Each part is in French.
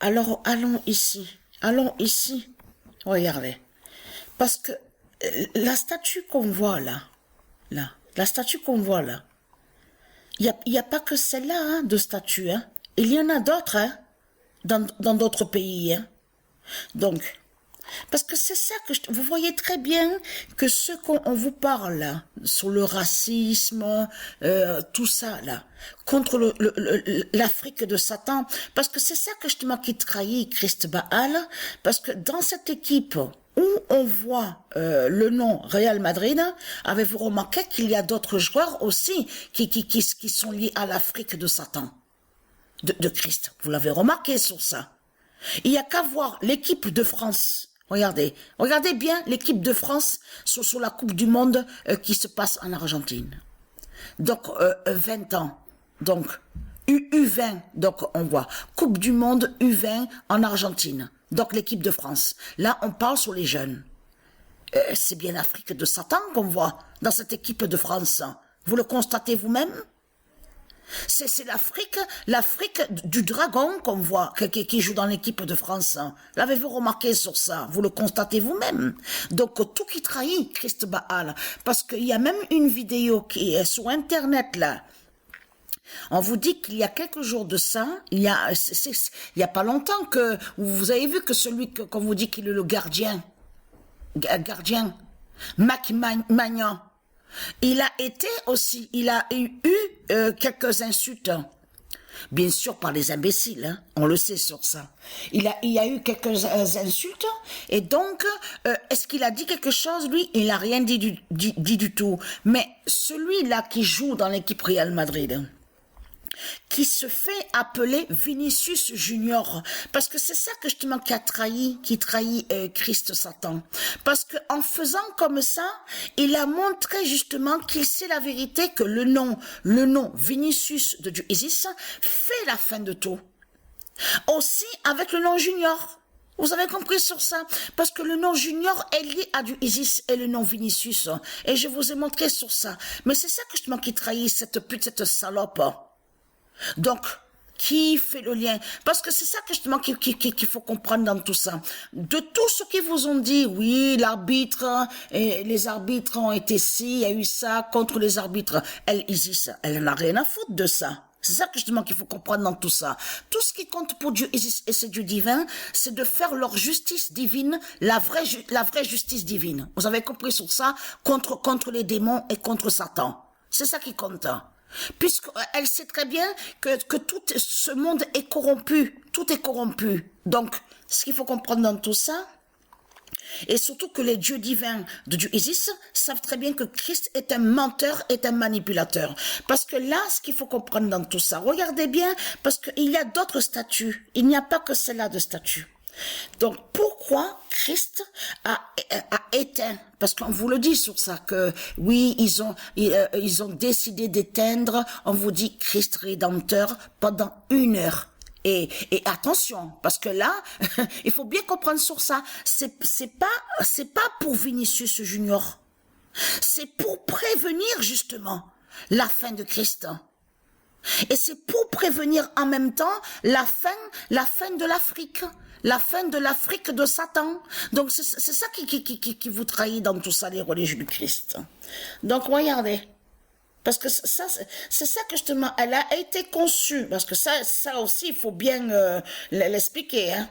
Alors, allons ici. Allons ici. Regardez. Parce que la statue qu'on voit là, la statue qu'on voit là, il y a pas que celle-là, hein, de statue, hein. Il y en a d'autres, hein, dans d'autres pays, hein. Donc, parce que c'est ça que vous voyez très bien que ce qu'on vous parle là, sur le racisme, tout ça là, contre l'Afrique de Satan, parce que c'est ça que justement qui trahit Christ Baal, parce que dans cette équipe où on voit le nom Real Madrid, avez-vous remarqué qu'il y a d'autres joueurs aussi qui sont liés à l'Afrique de Satan, de Christ. Vous l'avez remarqué sur ça. Il n'y a qu'à voir l'équipe de France. Regardez bien l'équipe de France sur la Coupe du Monde qui se passe en Argentine. Donc 20 ans. Donc U20. Donc on voit Coupe du Monde U20 en Argentine. Donc l'équipe de France. Là on parle sur les jeunes. C'est bien l'Afrique de Satan qu'on voit dans cette équipe de France. Vous le constatez vous-même? C'est l'Afrique du dragon qu'on voit, qui joue dans l'équipe de France. L'avez-vous remarqué sur ça? Vous le constatez vous-même. Donc, tout qui trahit Christ Baal. Parce qu'il y a même une vidéo qui est sur Internet, là. On vous dit qu'il y a quelques jours de ça, il y a pas longtemps que, vous avez vu que celui qu'on vous dit qu'il est le gardien, Mac Magnan, il a été aussi, il a eu quelques insultes, bien sûr par les imbéciles, hein, on le sait sur ça. Il y a eu quelques insultes, et donc, est-ce qu'il a dit quelque chose, lui? Il n'a rien dit du tout. Mais celui-là qui joue dans l'équipe Real Madrid, qui se fait appeler Vinicius Junior, parce que c'est ça que justement qui trahit Christ Satan, parce que en faisant comme ça, il a montré justement qu'il sait la vérité, que le nom Vinicius de Dieu Isis fait la fin de tout, aussi avec le nom Junior. Vous avez compris sur ça? Parce que le nom Junior est lié à du Isis et le nom Vinicius. Et je vous ai montré sur ça. Mais c'est ça que justement qui trahit cette pute, cette salope. Donc, qui fait le lien? Parce que c'est ça que justement qu'il faut comprendre dans tout ça. De tout ce qu'ils vous ont dit, oui, l'arbitre, et les arbitres ont été ci, il y a eu ça, contre les arbitres. Isis, elle n'a rien à foutre de ça. C'est ça que justement qu'il faut comprendre dans tout ça. Tout ce qui compte pour Dieu Isis et c'est Dieu divin, c'est de faire leur justice divine, la vraie justice divine. Vous avez compris sur ça? Contre les démons et contre Satan. C'est ça qui compte. Puisqu'elle sait très bien que tout ce monde est corrompu, tout est corrompu. Donc, ce qu'il faut comprendre dans tout ça, et surtout que les dieux divins de Dieu Isis savent très bien que Christ est un menteur, est un manipulateur. Parce que là, ce qu'il faut comprendre dans tout ça, regardez bien, parce qu'il y a d'autres statues, il n'y a pas que celle-là de statue. Donc, pourquoi Christ a éteint, parce qu'on vous le dit sur ça, que oui, ils ont décidé d'éteindre, on vous dit Christ Rédempteur pendant 1 heure. Et attention, parce que là, il faut bien comprendre sur ça, c'est pas pour Vinicius Junior. C'est pour prévenir justement la fin de Christ. Et c'est pour prévenir en même temps la fin de l'Afrique. La fin de l'Afrique de Satan. Donc c'est ça qui vous trahit dans tout ça, les religieux du Christ. Donc regardez. Parce que ça, c'est ça que justement, elle a été conçue. Parce que ça aussi, il faut bien l'expliquer. Hein.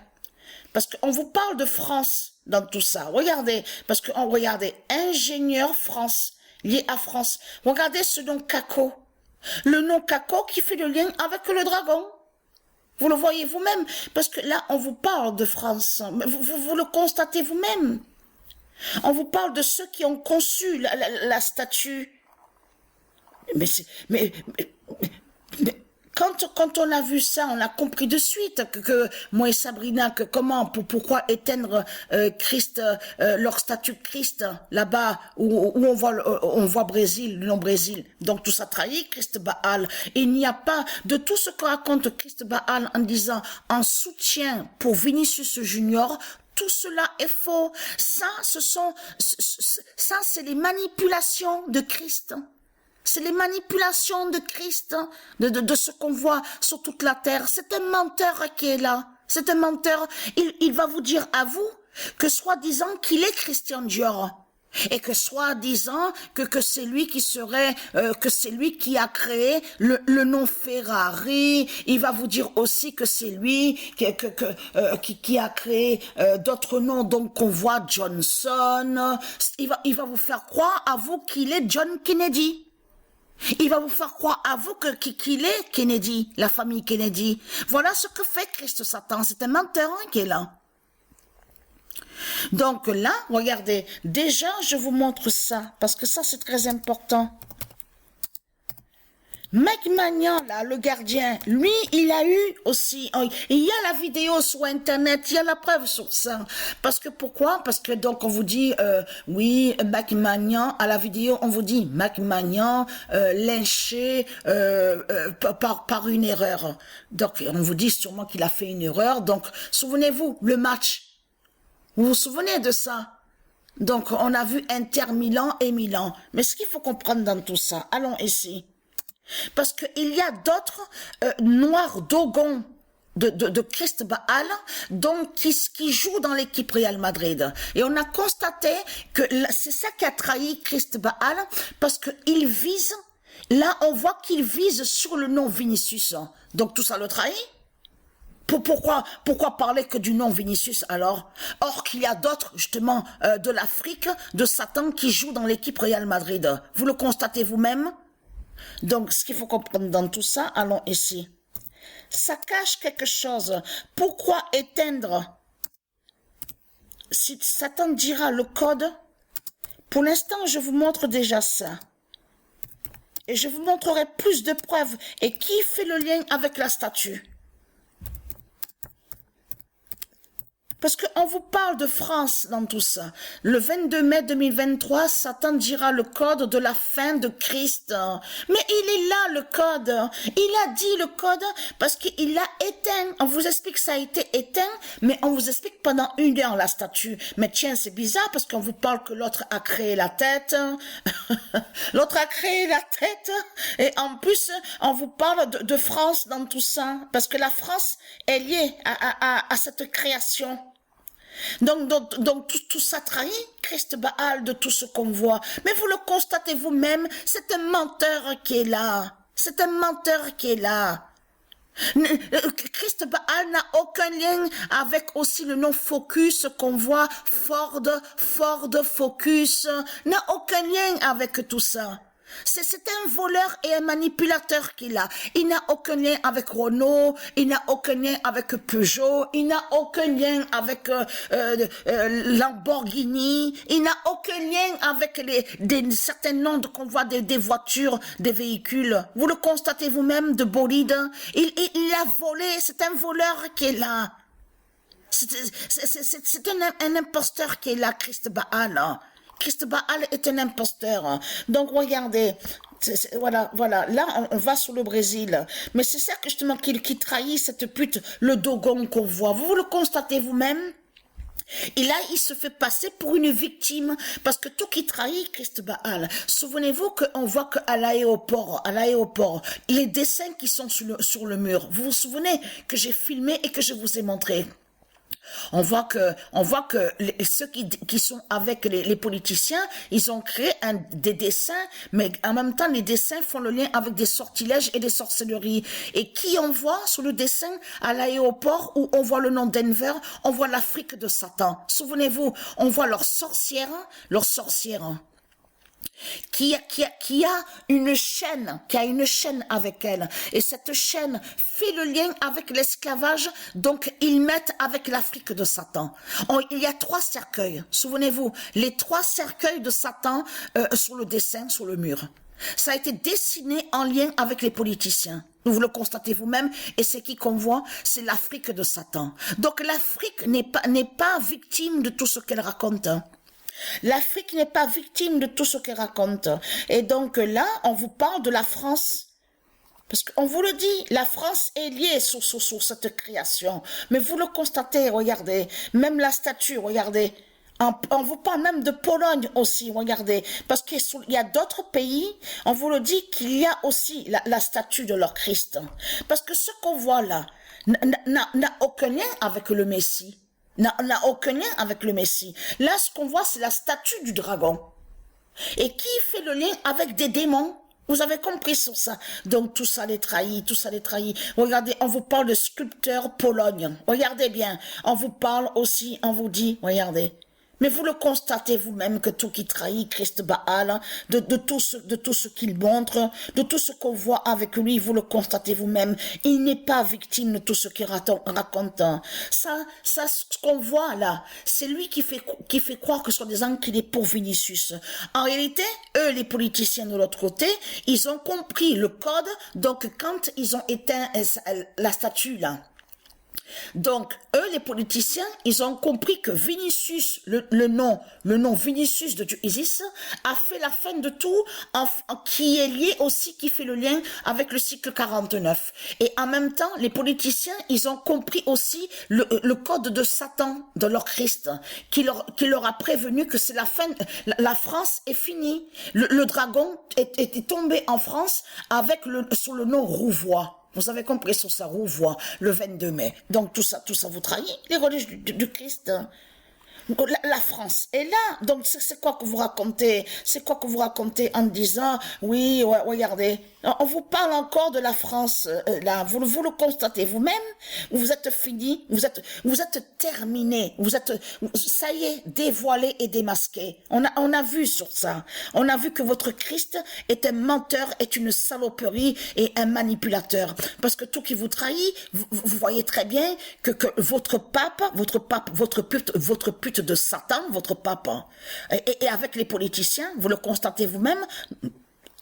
Parce qu'on vous parle de France dans tout ça. Regardez. Parce qu'on regardez, ingénieur France, lié à France. Regardez ce nom Kako. Le nom Kako qui fait le lien avec le dragon. Vous le voyez vous-même, parce que là, on vous parle de France, vous le constatez vous-même. On vous parle de ceux qui ont conçu la statue. Mais quand on a vu ça, on a compris de suite que moi et Sabrina, que pourquoi éteindre Christ, leur statue de Christ là-bas où on voit Brésil, le nom Brésil. Donc tout ça trahit Christ Baal. Il n'y a pas de tout ce que raconte Christ Baal en disant en soutien pour Vinicius Junior. Tout cela est faux. Ça, c'est les manipulations de Christ. C'est les manipulations de Christ, de ce qu'on voit sur toute la terre. C'est un menteur qui est là. C'est un menteur. Il va vous dire à vous que soi-disant qu'il est Christian Dior. Et que soi-disant que c'est lui qui serait, que c'est lui qui a créé le nom Ferrari. Il va vous dire aussi que c'est lui qui a créé d'autres noms, donc qu'on voit Johnson. Il va vous faire croire à vous qu'il est John Kennedy. Il va vous faire croire à vous qu'il est Kennedy, la famille Kennedy. Voilà ce que fait Christ Satan. C'est un menteur qui est là. Donc là, regardez, déjà je vous montre ça, parce que ça c'est très important. Mike Magnan, là, le gardien, lui, il a eu aussi, il y a la vidéo sur Internet, il y a la preuve sur ça. Parce que pourquoi? Parce que donc on vous dit, oui, Mike Magnan, à la vidéo, on vous dit, Mike Magnan, lynché par une erreur. Donc on vous dit sûrement qu'il a fait une erreur. Donc souvenez-vous, le match. Vous vous souvenez de ça? Donc, on a vu Inter Milan et Milan. Mais ce qu'il faut comprendre dans tout ça, allons ici. Parce qu'il y a d'autres noirs dogons de Christ Baal, donc qui jouent dans l'équipe Real Madrid. Et on a constaté que c'est ça qui a trahi Christ Baal, parce qu'il vise, là on voit qu'il vise sur le nom Vinicius. Donc tout ça le trahit. Pourquoi parler que du nom Vinicius alors? Or qu'il y a d'autres, justement, de l'Afrique, de Satan, qui jouent dans l'équipe Real Madrid. Vous le constatez vous-même? Donc, ce qu'il faut comprendre dans tout ça, allons ici. Ça cache quelque chose. Pourquoi éteindre? Si Satan dira le code, pour l'instant, je vous montre déjà ça. Et je vous montrerai plus de preuves. Et qui fait le lien avec la statue? Parce qu'on vous parle de France dans tout ça. Le 22 mai 2023, Satan dira le code de la fin de Christ. Mais il est là, le code. Il a dit le code parce qu'il l'a éteint. On vous explique que ça a été éteint, mais on vous explique pendant 1 heure la statue. Mais tiens, c'est bizarre parce qu'on vous parle que l'autre a créé la tête. L'autre a créé la tête. Et en plus, on vous parle de France dans tout ça. Parce que la France est liée à cette création. Donc tout ça trahit Christ Baal de tout ce qu'on voit. Mais vous le constatez vous-même, c'est un menteur qui est là. C'est un menteur qui est là. Christ Baal n'a aucun lien avec aussi le nom Focus qu'on voit, Ford Focus, n'a aucun lien avec tout ça. C'est un voleur et un manipulateur qu'il a. Il n'a aucun lien avec Renault, il n'a aucun lien avec Peugeot, il n'a aucun lien avec Lamborghini, il n'a aucun lien avec certains noms qu'on voit des voitures, des véhicules. Vous le constatez vous-même, de bolide. Il a volé, c'est un voleur qui est là. C'est un imposteur qui est là, Christ Baal. Christ Baal est un imposteur. Donc regardez, voilà, là on va sur le Brésil. Mais c'est ça que justement qui trahit cette pute, le Dogon qu'on voit. Vous le constatez vous-même? Et là, il se fait passer pour une victime, parce que tout qui trahit Christ Baal. Souvenez-vous qu'on voit qu'à l'aéroport, les dessins qui sont sur le mur, vous vous souvenez que j'ai filmé et que je vous ai montré? On voit que ceux qui sont avec les politiciens, ils ont créé des dessins, mais en même temps, les dessins font le lien avec des sortilèges et des sorcelleries. Et qui on voit sur le dessin à l'aéroport où on voit le nom Denver, on voit l'Afrique de Satan. Souvenez-vous, on voit leurs sorcières, qui a une chaîne avec elle. Et cette chaîne fait le lien avec l'esclavage, donc ils mettent avec l'Afrique de Satan. Il y a 3 cercueils, souvenez-vous, les 3 cercueils de Satan sur le dessin, sur le mur. Ça a été dessiné en lien avec les politiciens. Vous le constatez vous-même, et c'est qui qu'on voit? C'est l'Afrique de Satan. Donc l'Afrique n'est pas victime de tout ce qu'elle raconte. L'Afrique n'est pas victime de tout ce qu'elle raconte. Et donc là, on vous parle de la France. Parce qu'on vous le dit, la France est liée sur cette création. Mais vous le constatez, regardez. Même la statue, regardez. On vous parle même de Pologne aussi, regardez. Parce qu'il y a d'autres pays, on vous le dit qu'il y a aussi la statue de leur Christ. Parce que ce qu'on voit là, n'a aucun lien avec le Messie. N'a aucun lien avec le Messie. Là, ce qu'on voit, c'est la statue du dragon. Et qui fait le lien avec des démons? Vous avez compris sur ça. Donc tout ça les trahit, tout ça les trahit. Regardez, on vous parle de sculpteur Pologne. Regardez bien. On vous parle aussi, on vous dit, regardez. Mais vous le constatez vous-même que tout qui trahit Christ Baal, de tout ce qu'il montre, de tout ce qu'on voit avec lui, vous le constatez vous-même. Il n'est pas victime de tout ce qu'il raconte. Ça, ce qu'on voit là, c'est lui qui fait croire que soi-disant qu'il est pour Vinicius. En réalité, eux, les politiciens de l'autre côté, ils ont compris le code. Donc, quand ils ont éteint la statue là, donc, eux, les politiciens, ils ont compris que Vinicius, le nom Vinicius de Dieu Isis, a fait la fin de tout, qui est lié aussi, qui fait le lien avec le cycle 49. Et en même temps, les politiciens, ils ont compris aussi le code de Satan, de leur Christ, qui leur a prévenu que c'est la fin, la France est finie. Le dragon est tombé en France sous le nom Rouvois. Vous avez compris sur sa Rouvois, le 22 mai. Donc tout ça vous trahit, les religieux du Christ. La France est là. Donc c'est quoi que vous racontez? C'est quoi que vous racontez en disant, oui, ouais, regardez, on vous parle encore de la France, là, vous le constatez vous-même, vous êtes fini, vous êtes terminé, ça y est, dévoilé et démasqué. On a vu sur ça. On a vu que votre Christ est un menteur, est une saloperie et un manipulateur. Parce que tout qui vous trahit, vous voyez très bien que votre pape, votre pute de Satan, votre pape, et avec les politiciens, vous le constatez vous-même.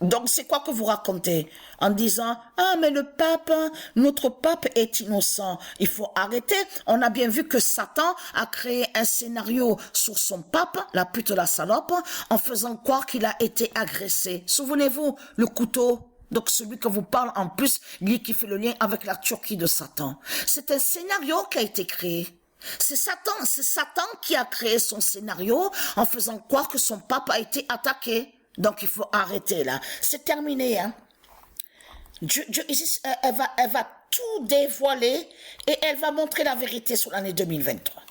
Donc c'est quoi que vous racontez en disant, ah mais notre pape est innocent, il faut arrêter. On a bien vu que Satan a créé un scénario sur son pape, la pute de la salope, en faisant croire qu'il a été agressé. Souvenez-vous, le couteau. Donc celui que vous parle en plus, lui qui fait le lien avec la Turquie de Satan. C'est un scénario qui a été créé. C'est Satan qui a créé son scénario en faisant croire que son pape a été attaqué. Donc il faut arrêter là. C'est terminé, hein. Elle va tout dévoiler et elle va montrer la vérité sur l'année 2023.